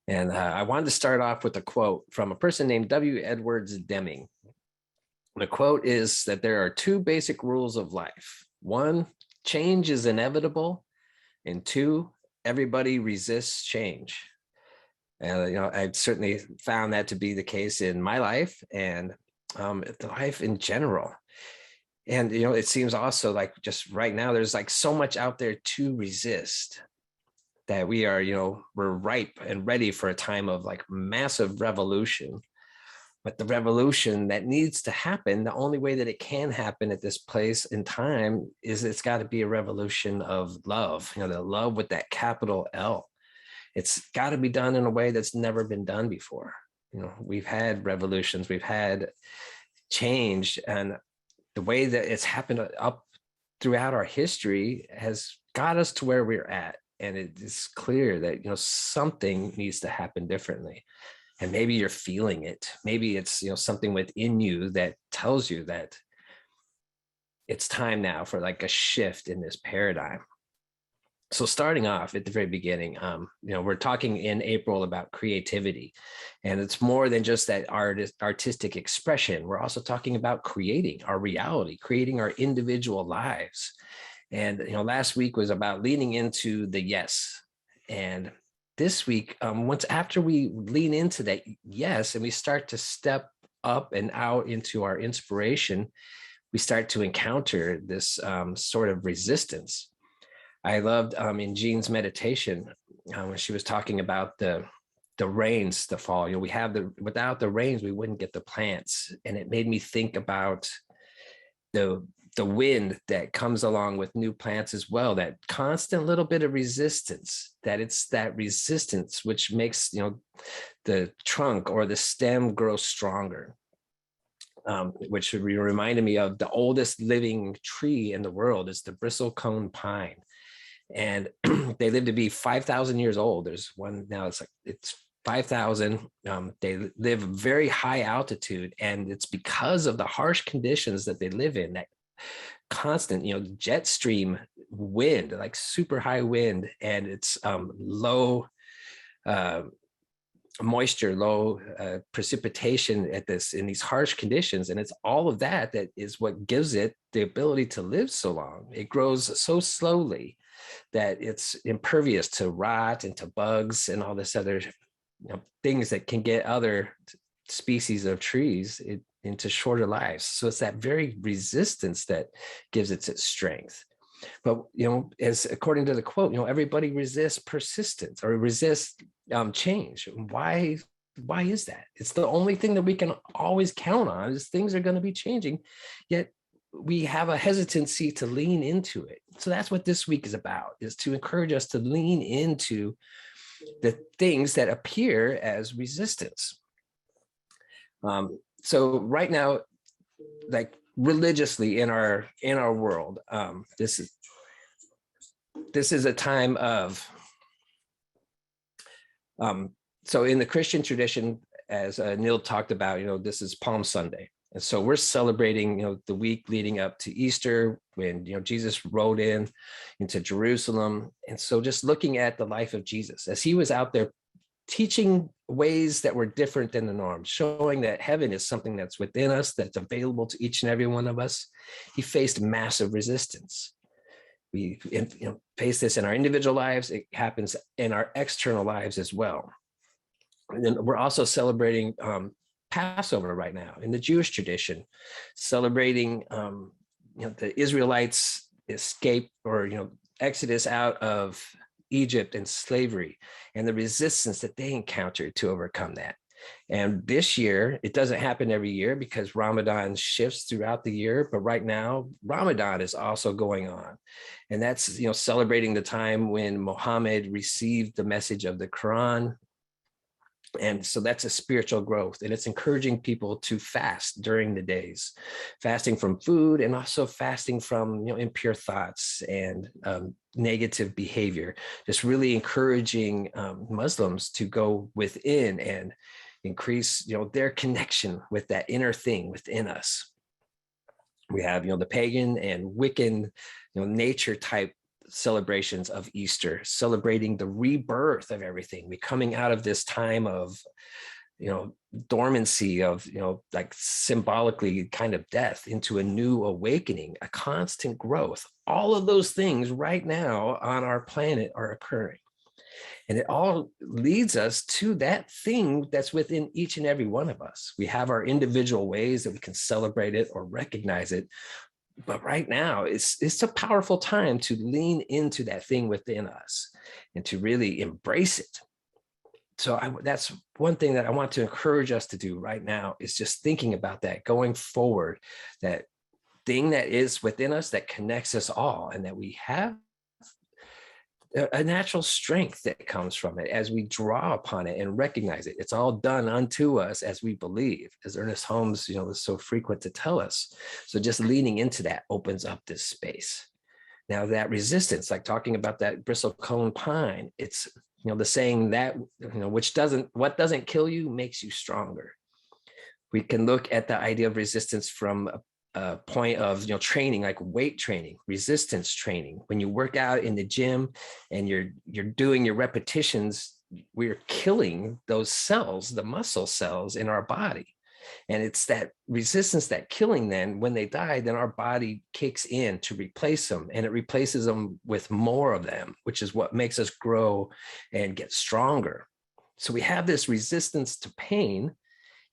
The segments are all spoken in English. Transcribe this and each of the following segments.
And I wanted to start off with a quote from a person named W. Edwards Deming. The quote is that there are two basic rules of life. One, change is inevitable. And two, everybody resists change. And I've certainly found that to be the case in my life and the life in general. And it seems also like just right now there's like so much out there to resist that we are, we're ripe and ready for a time of like massive revolution. But the revolution that needs to happen, the only way that it can happen at this place in time is it's got to be a revolution of love, the love with that capital L. It's got to be done in a way that's never been done before. We've had revolutions, we've had change, and the way that it's happened up throughout our history has got us to where we're at. And it is clear that, something needs to happen differently. And maybe you're feeling it. Maybe it's, something within you that tells you that it's time now for like a shift in this paradigm. So starting off at the very beginning, we're talking in April about creativity, and it's more than just that artistic expression. We're also talking about creating our reality, creating our individual lives. And, last week was about leaning into the yes. And this week, once after we lean into that yes, and we start to step up and out into our inspiration, we start to encounter this sort of resistance. I loved in Jean's meditation when she was talking about the rains, the fall. We have without the rains, we wouldn't get the plants, and it made me think about the wind that comes along with new plants as well. That constant little bit of resistance. That it's that resistance which makes the trunk or the stem grow stronger. Which reminded me of the oldest living tree in the world is the bristlecone pine. And they live to be 5,000 years old. There's one now, it's 5,000. They live very high altitude, and it's because of the harsh conditions that they live in, that constant, jet stream wind, like super high wind, and it's low moisture, low precipitation in these harsh conditions. And it's all of that is what gives it the ability to live so long. It grows so slowly that it's impervious to rot and to bugs and all this other things that can get other species of trees into shorter lives. So it's that very resistance that gives it its strength. But as according to the quote, everybody resists persistence or resists change. Why is that? It's the only thing that we can always count on is things are going to be changing, yet we have a hesitancy to lean into it. So that's what this week is about, is to encourage us to lean into the things that appear as resistance. So right now, like religiously in our world, this is a time of so in the Christian tradition, as Neil talked about, this is Palm Sunday. And so we're celebrating, the week leading up to Easter when, Jesus rode into Jerusalem. And so just looking at the life of Jesus as he was out there teaching ways that were different than the norm, showing that heaven is something that's within us, that's available to each and every one of us. He faced massive resistance. We face this in our individual lives. It happens in our external lives as well. And then we're also celebrating Passover right now in the Jewish tradition, celebrating the Israelites' escape or exodus out of Egypt and slavery and the resistance that they encountered to overcome that. And this year, it doesn't happen every year because Ramadan shifts throughout the year. But right now, Ramadan is also going on. And that's, celebrating the time when Muhammad received the message of the Quran. And so that's a spiritual growth, and it's encouraging people to fast during the days, fasting from food and also fasting from impure thoughts and negative behavior, just really encouraging Muslims to go within and increase their connection with that inner thing within us. We have the pagan and Wiccan nature type celebrations of Easter, celebrating the rebirth of everything. We coming out of this time of, dormancy, of, like symbolically kind of death, into a new awakening, a constant growth. All of those things right now on our planet are occurring. And it all leads us to that thing that's within each and every one of us. We have our individual ways that we can celebrate it or recognize it. But right now, it's a powerful time to lean into that thing within us and to really embrace it. So that's one thing that I want to encourage us to do right now, is just thinking about that going forward, that thing that is within us that connects us all, and that we have a natural strength that comes from it as we draw upon it and recognize it. It's all done unto us as we believe, as Ernest Holmes, is so frequent to tell us. So just leaning into that opens up this space. Now that resistance, like talking about that bristlecone pine, it's, the saying that, what doesn't kill you makes you stronger. We can look at the idea of resistance from a point of, training, like weight training, resistance training. When you work out in the gym and you're doing your repetitions, we're killing those cells, the muscle cells in our body. And it's that resistance, that killing, then when they die, then our body kicks in to replace them, and it replaces them with more of them, which is what makes us grow and get stronger. So we have this resistance to pain,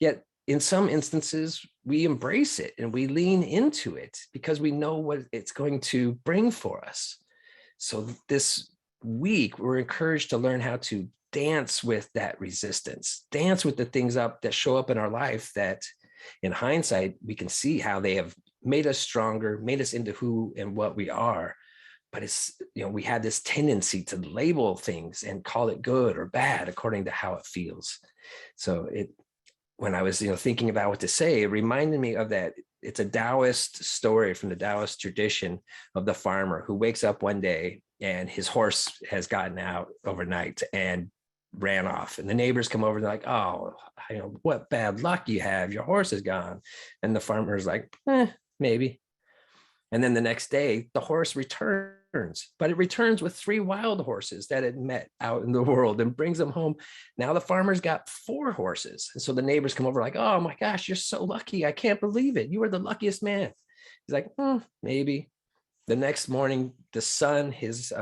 yet in some instances, we embrace it and we lean into it because we know what it's going to bring for us. So this week, we're encouraged to learn how to dance with that resistance, dance with the things that show up in our life that in hindsight, we can see how they have made us stronger, made us into who and what we are. But it's, we had this tendency to label things and call it good or bad according to how it feels. So when I was, thinking about what to say, it reminded me of that. It's a Taoist story from the Taoist tradition of the farmer who wakes up one day and his horse has gotten out overnight and ran off. And the neighbors come over and they're like, "Oh, what bad luck you have. Your horse is gone." And the farmer's like, maybe. And then the next day, the horse returns, but it returns with 3 wild horses that it met out in the world and brings them home. Now the farmer's got 4 horses. And so the neighbors come over like, "Oh my gosh, you're so lucky. I can't believe it. You are the luckiest man." He's like, maybe. The next morning, his son is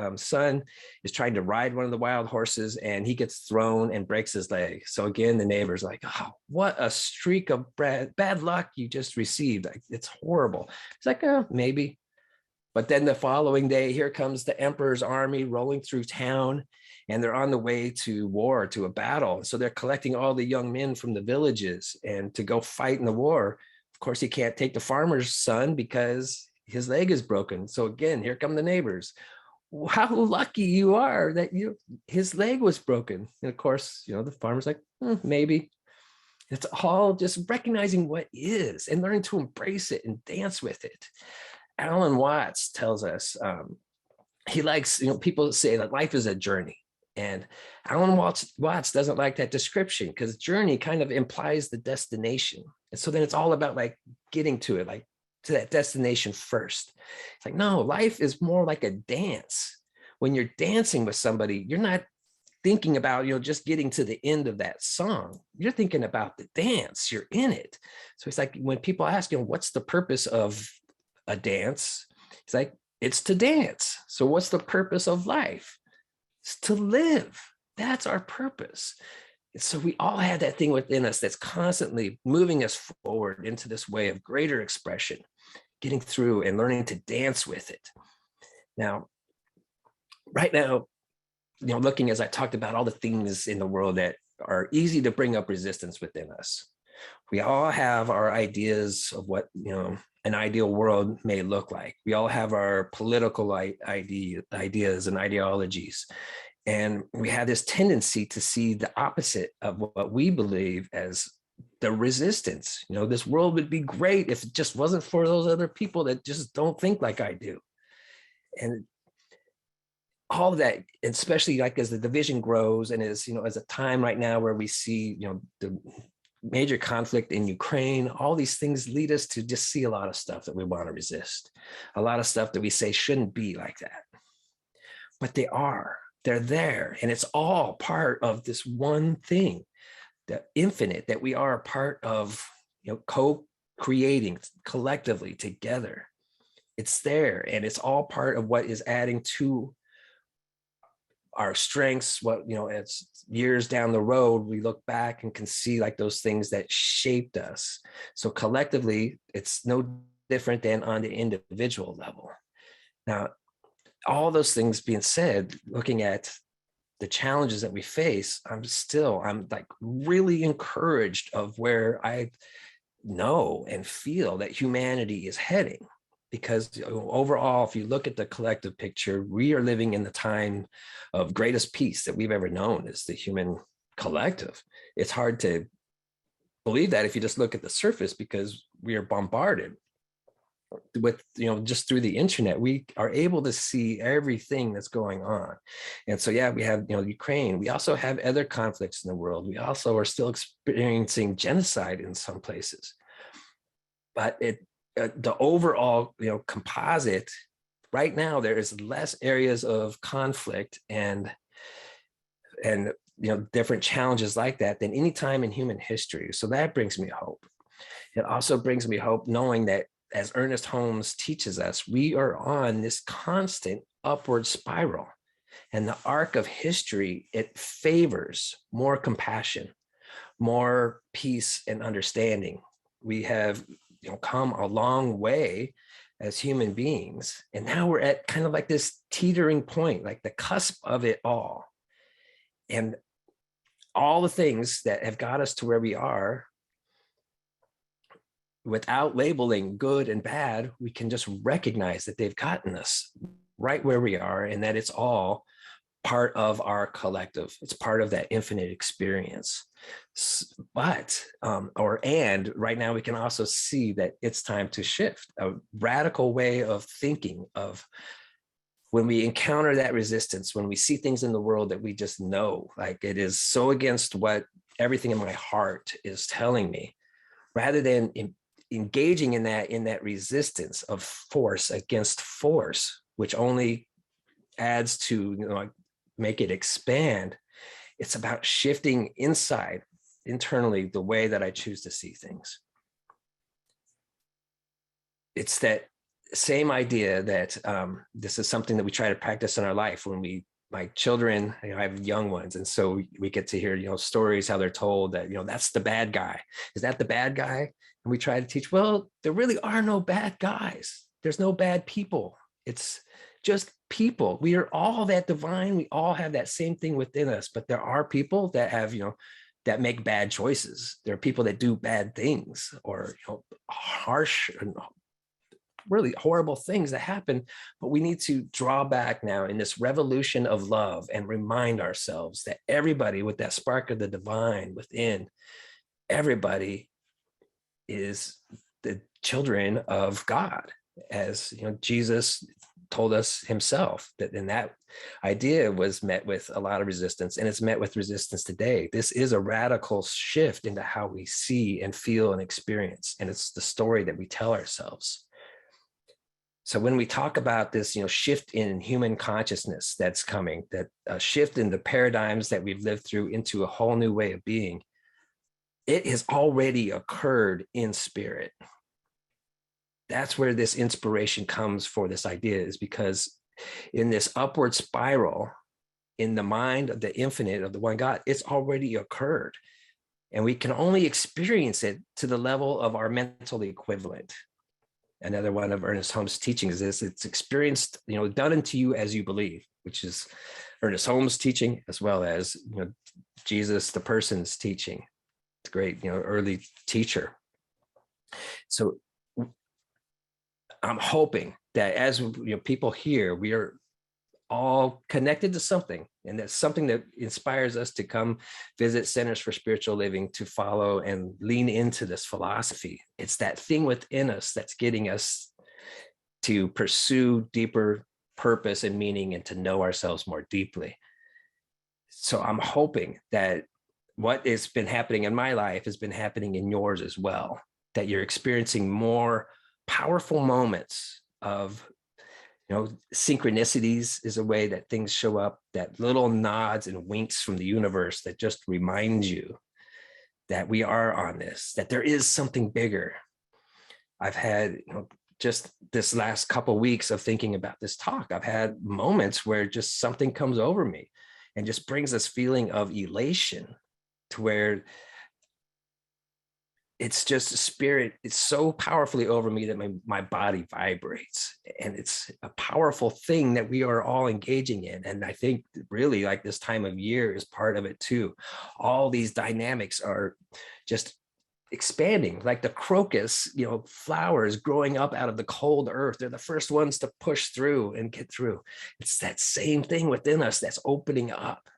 trying to ride one of the wild horses and he gets thrown and breaks his leg. So again, the neighbor's like, "Oh, what a streak of bad luck you just received. It's horrible." It's like, maybe. But then the following day, here comes the emperor's army rolling through town, and they're on the way to war, to a battle. So they're collecting all the young men from the villages and to go fight in the war. Of course, he can't take the farmer's son because his leg is broken. So again, here come the neighbors. "How lucky you are that his leg was broken." And of course, the farmer's like, maybe. It's all just recognizing what is and learning to embrace it and dance with it. Alan Watts tells us, he likes, people say that life is a journey. And Alan Watts doesn't like that description because journey kind of implies the destination. And so then it's all about like getting to it, like to that destination first. It's like, no, life is more like a dance. When you're dancing with somebody, you're not thinking about, just getting to the end of that song. You're thinking about the dance. You're in it. So it's like when people ask, what's the purpose of a dance? It's like, it's to dance. So what's the purpose of life? It's to live. That's our purpose. And so we all have that thing within us that's constantly moving us forward into this way of greater expression, getting through and learning to dance with it. Now, right now, looking, as I talked about, all the things in the world that are easy to bring up resistance within us. We all have our ideas of what, an ideal world may look like. We all have our political ideas and ideologies. And we have this tendency to see the opposite of what we believe as the resistance. This world would be great if it just wasn't for those other people that just don't think like I do. And all of that, especially like as the division grows and as a time right now where we see, the major conflict in Ukraine, all these things lead us to just see a lot of stuff that we want to resist, a lot of stuff that we say shouldn't be like that. but they're there. And it's all part of this one thing, the infinite, that we are a part of, co-creating collectively together. It's there, and it's all part of what is adding to our strengths. What, as years down the road, we look back and can see like those things that shaped us. So collectively, it's no different than on the individual level. Now, all those things being said, looking at the challenges that we face, I'm like really encouraged of where I know and feel that humanity is heading. Because overall, if you look at the collective picture, we are living in the time of greatest peace that we've ever known as the human collective. It's hard to believe that if you just look at the surface, because we are bombarded with, just through the internet. We are able to see everything that's going on. And so, yeah, we have, Ukraine. We also have other conflicts in the world. We also are still experiencing genocide in some places. But the overall, composite, right now, there is less areas of conflict and different challenges like that than any time in human history. So that brings me hope. It also brings me hope knowing that, as Ernest Holmes teaches us, we are on this constant upward spiral. And the arc of history, it favors more compassion, more peace and understanding. We have come a long way as human beings. And now we're at kind of like this teetering point, like the cusp of it all. And all the things that have got us to where we are, without labeling good and bad, we can just recognize that they've gotten us right where we are, and that it's all part of our collective. It's part of that infinite experience. But right now we can also see that it's time to shift a radical way of thinking of when we encounter that resistance, when we see things in the world that we just know, like it is so against what everything in my heart is telling me, rather than engaging in that resistance of force against force, which only adds to, make it expand. It's about shifting internally, the way that I choose to see things. It's that same idea that this is something that we try to practice in our life when my children, I have young ones. And so we get to hear, stories, how they're told that, that's the bad guy. Is that the bad guy? And we try to teach, well, there really are no bad guys. There's no bad people. It's just people. We are all that divine. We all have that same thing within us, but there are people that have, that make bad choices. There are people that do bad things, or, harsh and really horrible things that happen. But we need to draw back now in this revolution of love and remind ourselves that everybody with that spark of the divine within, everybody is the children of God. As Jesus told us himself, and that idea was met with a lot of resistance, and it's met with resistance today. This is a radical shift into how we see and feel and experience, and it's the story that we tell ourselves. So when we talk about this, shift in human consciousness that's coming, that shift in the paradigms that we've lived through into a whole new way of being, it has already occurred in spirit. That's where this inspiration comes for this idea, is because in this upward spiral in the mind of the infinite, of the one God, it's already occurred. And we can only experience it to the level of our mental equivalent. Another one of Ernest Holmes' teachings is it's experienced, done unto you as you believe, which is Ernest Holmes' teaching, as well as Jesus, the person's teaching. It's a great, early teacher. So I'm hoping that as people here, we are all connected to something, and that's something that inspires us to come visit Centers for Spiritual Living, to follow and lean into this philosophy. It's that thing within us that's getting us to pursue deeper purpose and meaning, and to know ourselves more deeply. So I'm hoping that what has been happening in my life has been happening in yours as well, that you're experiencing more powerful moments of Synchronicities is a way that things show up, that little nods and winks from the universe that just remind you that we are on this, that there is something bigger. I've had, just this last couple of weeks of thinking about this talk, I've had moments where just something comes over me and just brings this feeling of elation, to where it's just spirit. It's so powerfully over me that my body vibrates, and it's a powerful thing that we are all engaging in. And I think really, like, this time of year is part of it too. All these dynamics are just expanding, like the crocus, flowers growing up out of the cold earth. They're the first ones to push through and get through. It's that same thing within us that's opening up.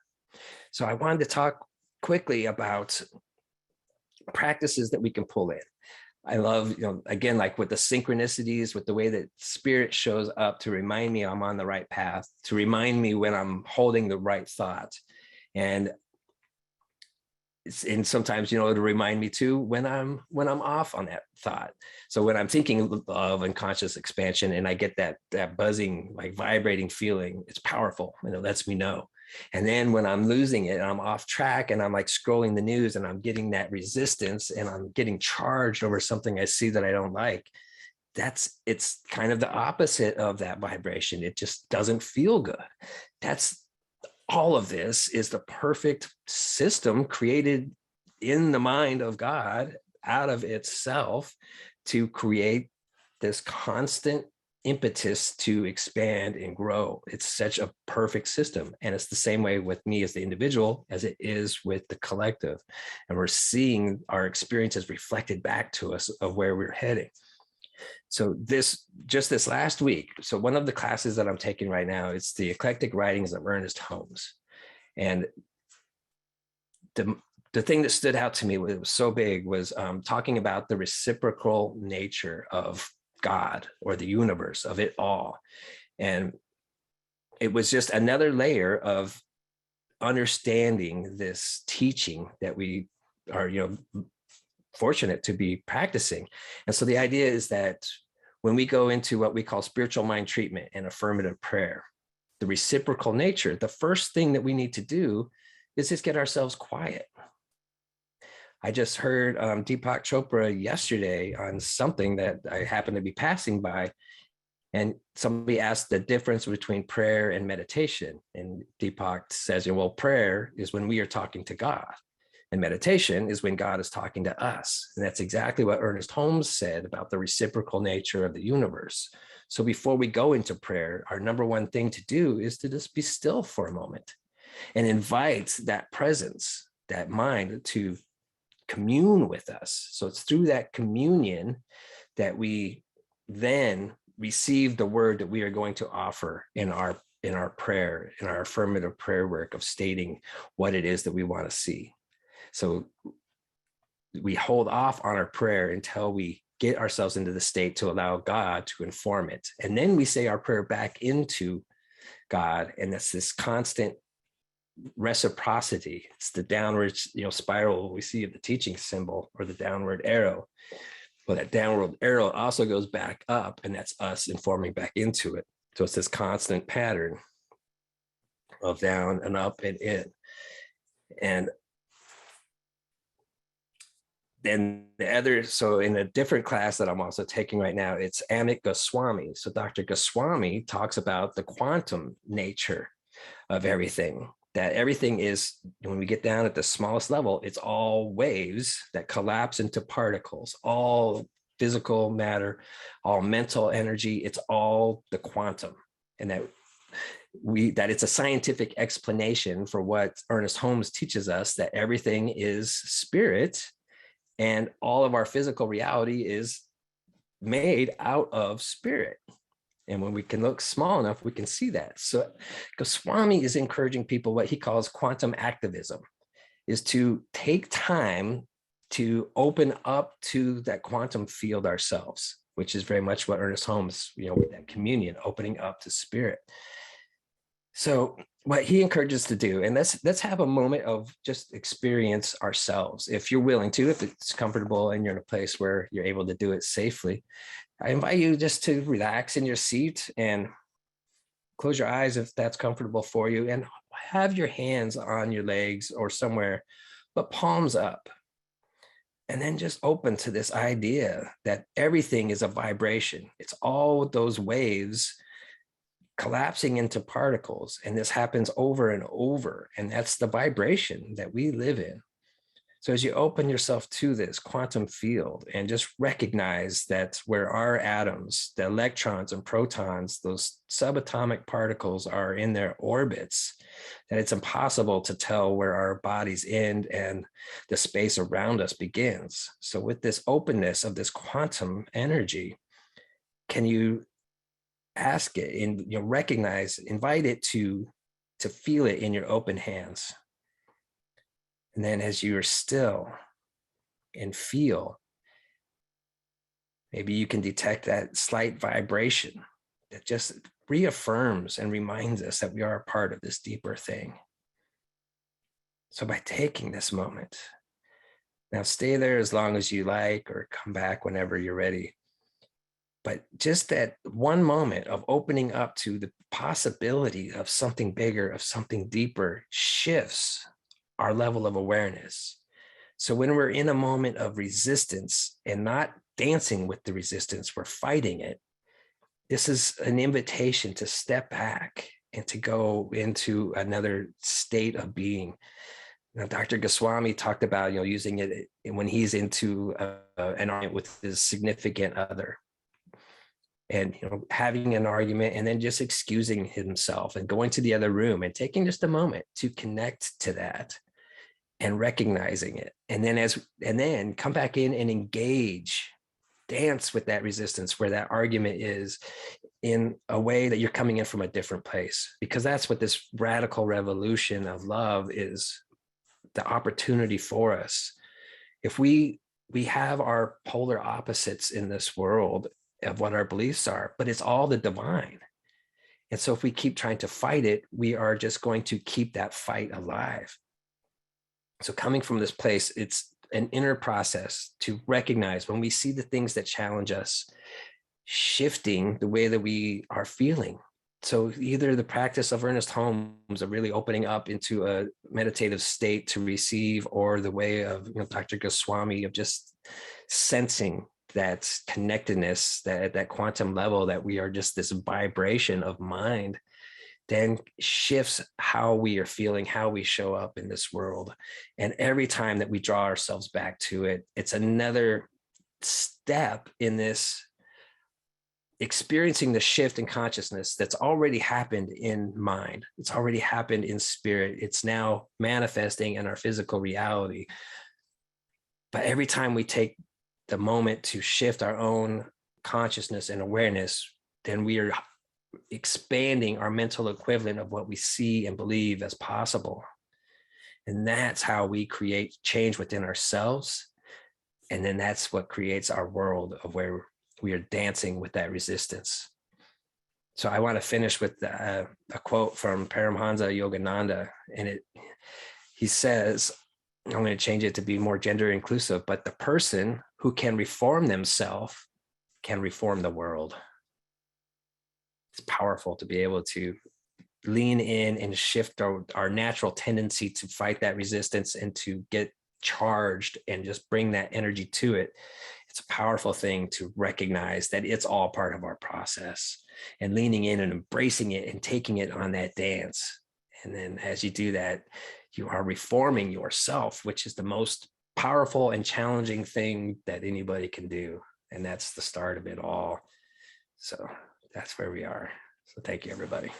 So I wanted to talk quickly about practices that we can pull in. I love, again, like with the synchronicities, with the way that spirit shows up to remind me I'm on the right path, to remind me when I'm holding the right thought. And sometimes, to remind me too when I'm off on that thought. So when I'm thinking of unconscious expansion and I get that buzzing, like vibrating feeling, it's powerful, and it lets me know. And then when I'm losing it, I'm off track and I'm like scrolling the news and I'm getting that resistance and I'm getting charged over something I see that I don't like. It's kind of the opposite of that vibration. It just doesn't feel good. All of this is the perfect system created in the mind of God out of itself to create this constant impetus to expand and grow. It's such a perfect system. And it's the same way with me as the individual as it is with the collective. And we're seeing our experiences reflected back to us of where we're heading. So this last week, so one of the classes that I'm taking right now is the Eclectic Writings of Ernest Holmes. And the thing that stood out to me, it was so big, was talking about the reciprocal nature of God or the universe, of it all. And it was just another layer of understanding this teaching that we are, fortunate to be practicing. And so the idea is that when we go into what we call spiritual mind treatment and affirmative prayer, the reciprocal nature, the first thing that we need to do is just get ourselves quiet. I just heard Deepak Chopra yesterday on something that I happened to be passing by, and somebody asked the difference between prayer and meditation. And Deepak says, well, prayer is when we are talking to God, and meditation is when God is talking to us. And that's exactly what Ernest Holmes said about the reciprocal nature of the universe. So before we go into prayer, our number one thing to do is to just be still for a moment and invite that presence, that mind, to commune with us. So it's through that communion that we then receive the word that we are going to offer in our prayer, in our affirmative prayer work of stating what it is that we want to see. So we hold off on our prayer until we get ourselves into the state to allow God to inform it. And then we say our prayer back into God. And that's this constant reciprocity. It's the downward, spiral we see of the teaching symbol, or the downward arrow. Well, that downward arrow also goes back up, and that's us informing back into it. So it's this constant pattern of down and up and in. And then so in a different class that I'm also taking right now, it's Amit Goswami. So Dr. Goswami talks about the quantum nature of everything, that everything is, when we get down at the smallest level, it's all waves that collapse into particles, all physical matter, all mental energy. It's all the quantum. And that it's a scientific explanation for what Ernest Holmes teaches us, that everything is spirit. And all of our physical reality is made out of spirit. And when we can look small enough, we can see that. So Goswami is encouraging people, what he calls quantum activism, is to take time to open up to that quantum field ourselves, which is very much what Ernest Holmes, with that communion, opening up to spirit. So what he encourages to do, and let's have a moment of just experience ourselves, if you're willing to, if it's comfortable and you're in a place where you're able to do it safely. I invite you just to relax in your seat and close your eyes if that's comfortable for you, and have your hands on your legs or somewhere, but palms up. And then just open to this idea that everything is a vibration. It's all those waves collapsing into particles. And this happens over and over. And that's the vibration that we live in. So as you open yourself to this quantum field and just recognize that where our atoms, the electrons and protons, those subatomic particles are in their orbits, that it's impossible to tell where our bodies end and the space around us begins. So with this openness of this quantum energy, can you ask it and recognize, invite it to feel it in your open hands? And then as you are still and feel, maybe you can detect that slight vibration that just reaffirms and reminds us that we are a part of this deeper thing. So by taking this moment, now stay there as long as you like, or come back whenever you're ready. But just that one moment of opening up to the possibility of something bigger, of something deeper, shifts our level of awareness. So when we're in a moment of resistance and not dancing with the resistance, we're fighting it. This is an invitation to step back and to go into another state of being. Dr. Goswami talked about, using it when he's into an argument with his significant other, and having an argument and then just excusing himself and going to the other room and taking just a moment to connect to that and recognizing it, and then come back in and engage, dance with that resistance where that argument is, in a way that you're coming in from a different place, because that's what this radical revolution of love is, the opportunity for us. If we have our polar opposites in this world of what our beliefs are, but it's all the divine. And so if we keep trying to fight it, we are just going to keep that fight alive. So coming from this place, it's an inner process to recognize when we see the things that challenge us, shifting the way that we are feeling. So either the practice of Ernest Holmes of really opening up into a meditative state to receive, or the way of Dr. Goswami of just sensing that connectedness, that quantum level, that we are just this vibration of mind, then shifts how we are feeling, how we show up in this world. And every time that we draw ourselves back to it, it's another step in this experiencing the shift in consciousness that's already happened in mind. It's already happened in spirit. It's now manifesting in our physical reality. But every time we take the moment to shift our own consciousness and awareness, then we are expanding our mental equivalent of what we see and believe as possible. And that's how we create change within ourselves. And then that's what creates our world of where we are dancing with that resistance. So I want to finish with a quote from Paramhansa Yogananda. And he says, I'm going to change it to be more gender inclusive, but the person who can reform themselves can reform the world. It's powerful to be able to lean in and shift our natural tendency to fight that resistance and to get charged and just bring that energy to it. It's a powerful thing to recognize that it's all part of our process, and leaning in and embracing it and taking it on that dance. And then as you do that, you are reforming yourself, which is the most powerful and challenging thing that anybody can do. And that's the start of it all. So that's where we are. So thank you, everybody.